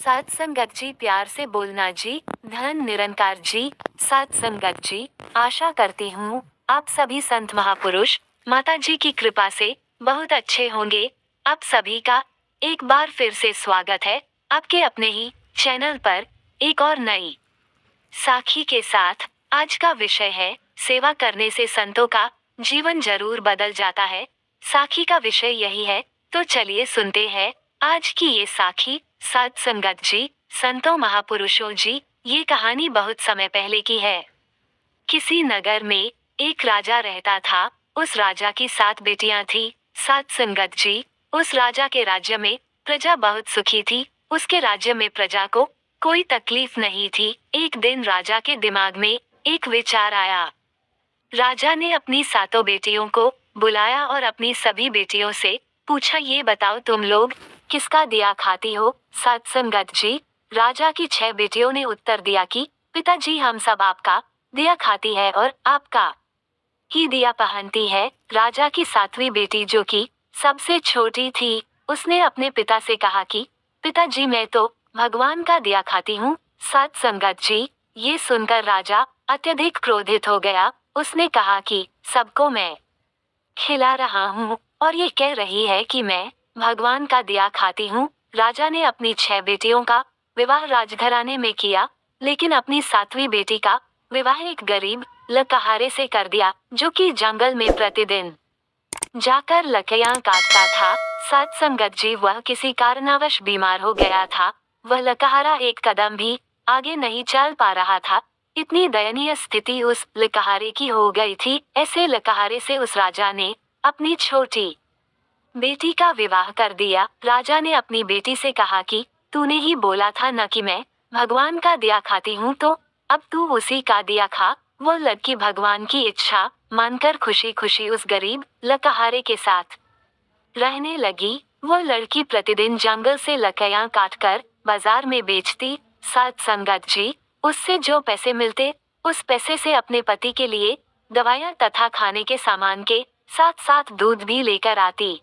साथ संगत जी, प्यार से बोलना जी। धन निरंकार जी। साथ संगत जी, आशा करती हूँ आप सभी संत महापुरुष माता जी की कृपा से बहुत अच्छे होंगे। आप सभी का एक बार फिर से स्वागत है आपके अपने ही चैनल पर एक और नई साखी के साथ। आज का विषय है, सेवा करने से संतों का जीवन जरूर बदल जाता है। साखी का विषय यही है, तो चलिए सुनते हैं आज की ये साखी। साथ संगत जी, संतों महापुरुषों जी, ये कहानी बहुत समय पहले की है। किसी नगर में एक राजा रहता था। उस राजा की 7 बेटियां थी। साथ संगत जी, उस राजा के राज्य में प्रजा बहुत सुखी थी। उसके राज्य में प्रजा को कोई तकलीफ नहीं थी। एक दिन राजा के दिमाग में एक विचार आया। राजा ने अपनी 7 बेटियों को बुलाया और अपनी सभी बेटियों से पूछा, ये बताओ तुम लोग किसका दिया खाती हो? साथ संगत जी, राजा की 6 बेटियों ने उत्तर दिया कि पिताजी, हम सब आपका दिया खाती है और आपका ही दिया पहनती है। राजा की 7वीं बेटी, जो कि सबसे छोटी थी, उसने अपने पिता से कहा कि पिताजी, मैं तो भगवान का दिया खाती हूँ। साथ संगत जी, ये सुनकर राजा अत्यधिक क्रोधित हो गया। उसने कहा कि सबको मैं खिला रहा हूँ और ये कह रही है कि मैं भगवान का दिया खाती हूँ। राजा ने अपनी 6 बेटियों का विवाह राजघराने में किया, लेकिन अपनी 7वीं बेटी का विवाह एक गरीब लकहारे से कर दिया, जो कि जंगल में प्रतिदिन जाकर लकड़ियां काटता था। साथ संगत जी, वह किसी कारणवश बीमार हो गया था। वह लकहारा एक कदम भी आगे नहीं चल पा रहा था। इतनी दयनीय स्थिति उस लकहारे की हो गई थी। ऐसे लकहारे से उस राजा ने अपनी छोटी बेटी का विवाह कर दिया। राजा ने अपनी बेटी से कहा कि तूने ही बोला था न कि मैं भगवान का दिया खाती हूँ, तो अब तू उसी का दिया खा। वो लड़की भगवान की इच्छा मानकर खुशी खुशी उस गरीब लकहारे के साथ रहने लगी। वो लड़की प्रतिदिन जंगल से लकड़ियां काटकर बाजार में बेचती। साथ संगत जी, उससे जो पैसे मिलते, उस पैसे से अपने पति के लिए दवाइयां तथा खाने के सामान के साथ साथ दूध भी लेकर आती।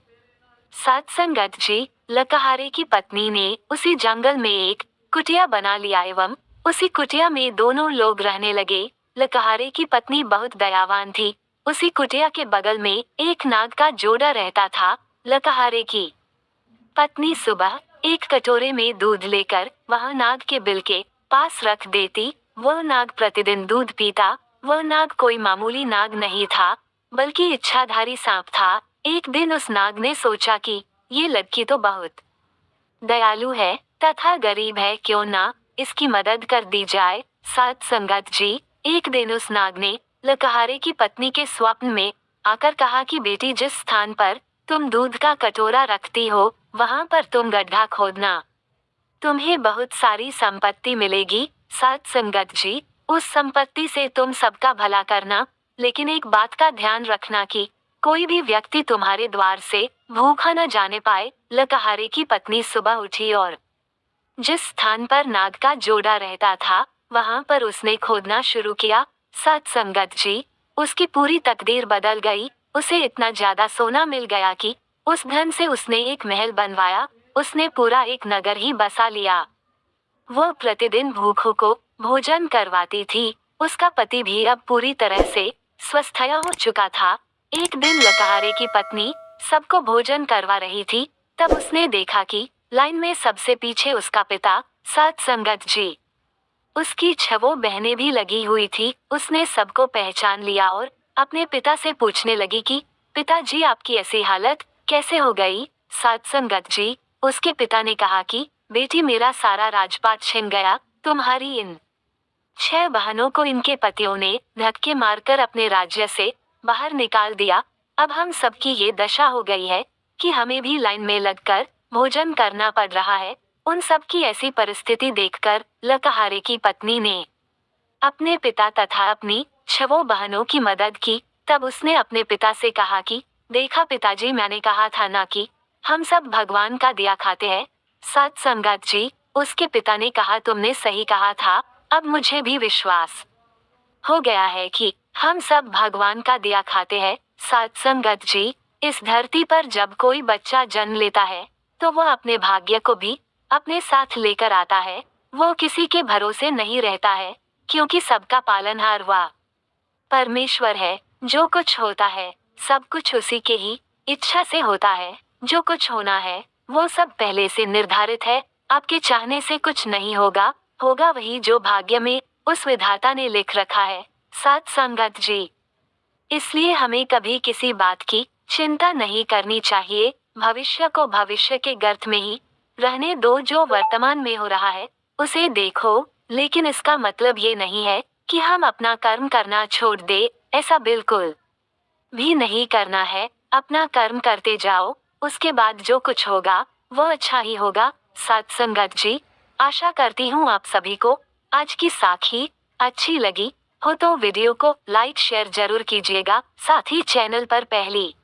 साथ संगत जी, लकहारे की पत्नी ने उसी जंगल में एक कुटिया बना लिया एवं उसी कुटिया में दोनों लोग रहने लगे। लकहारे की पत्नी बहुत दयावान थी। उसी कुटिया के बगल में एक नाग का जोड़ा रहता था। लकहारे की पत्नी सुबह एक कटोरे में दूध लेकर वहां नाग के बिल के पास रख देती। वह नाग प्रतिदिन दूध पीता। वह नाग कोई मामूली नाग नहीं था, बल्कि इच्छाधारी सांप था। एक दिन उस नाग ने सोचा कि ये लड़की तो बहुत दयालु है तथा गरीब है, क्यों ना इसकी मदद कर दी जाए। साथ संगत जी, एक दिन उस नाग ने लकहारे की पत्नी के स्वप्न में आकर कहा कि बेटी, जिस स्थान पर तुम दूध का कटोरा रखती हो, वहां पर तुम गड्ढा खोदना, तुम्हें बहुत सारी संपत्ति मिलेगी। साथ संगत जी, उस संपत्ति से तुम सबका भला करना, लेकिन एक बात का ध्यान रखना कि कोई भी व्यक्ति तुम्हारे द्वार से भूखा न जाने पाए। लकहारे की पत्नी सुबह उठी और जिस स्थान पर नाग का जोड़ा रहता था, वहां पर उसने खोदना शुरू किया। साथ संगत जी, उसकी पूरी तकदीर बदल गई। उसे इतना ज्यादा सोना मिल गया कि उस धन से उसने एक महल बनवाया। उसने पूरा एक नगर ही बसा लिया। वह प्रतिदिन भूखों को भोजन करवाती थी। उसका पति भी अब पूरी तरह से स्वस्थ हो चुका था। एक दिन लकहारे की पत्नी सबको भोजन करवा रही थी, तब उसने देखा कि लाइन में सबसे पीछे उसका पिता। साथ संगत जी, उसकी 6 बहनें भी लगी हुई थी। उसने सबको पहचान लिया और अपने पिता से पूछने लगी कि पिताजी, आपकी ऐसी हालत कैसे हो गई? साथ संगत जी, उसके पिता ने कहा कि बेटी, मेरा सारा राजपाट छिन गया। तुम्हारी इन 6 बहनों को इनके पतियों ने धक्के मारकर अपने राज्य से बाहर निकाल दिया। अब हम सबकी ये दशा हो गई है कि हमें भी लाइन में लगकर भोजन करना पड़ रहा है। उन सब की ऐसी परिस्थिति देखकर लकहारे की पत्नी ने अपने पिता तथा अपनी 6 बहनों की मदद की। तब उसने अपने पिता से कहा कि देखा पिताजी, मैंने कहा था ना कि हम सब भगवान का दिया खाते हैं। साथ संगत जी, उसके पिता ने कहा, तुमने सही कहा था। अब मुझे भी विश्वास हो गया है कि हम सब भगवान का दिया खाते हैं। साथ संगत जी, इस धरती पर जब कोई बच्चा जन्म लेता है, तो वह अपने भाग्य को भी अपने साथ लेकर आता है। वो किसी के भरोसे नहीं रहता है, क्योंकि सबका पालनहार वह परमेश्वर है। जो कुछ होता है सब कुछ उसी के ही इच्छा से होता है। जो कुछ होना है वो सब पहले से निर्धारित है। आपके चाहने से कुछ नहीं होगा, होगा वही जो भाग्य में उस विधाता ने लिख रखा है। साथ संगत जी, इसलिए हमें कभी किसी बात की चिंता नहीं करनी चाहिए। भविष्य को भविष्य के गर्त में ही रहने दो। जो वर्तमान में हो रहा है उसे देखो, लेकिन इसका मतलब ये नहीं है कि हम अपना कर्म करना छोड़ दे। ऐसा बिल्कुल भी नहीं करना है। अपना कर्म करते जाओ, उसके बाद जो कुछ होगा वो अच्छा ही होगा। सत्संगत जी, आशा करती हूँ आप सभी को आज की साखी अच्छी लगी हो तो वीडियो को लाइक शेयर जरूर कीजिएगा। साथ ही चैनल पर पहली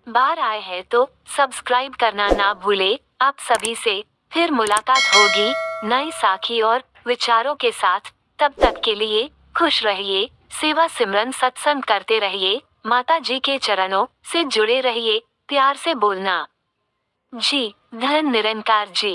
बार आए हैं तो सब्सक्राइब करना ना भूले। आप सभी से फिर मुलाकात होगी नई साखी और विचारों के साथ। तब तक के लिए खुश रहिए, सेवा सिमरन सत्संग करते रहिए, माता जी के चरणों से जुड़े रहिए। प्यार से बोलना जी। धन निरंकार जी।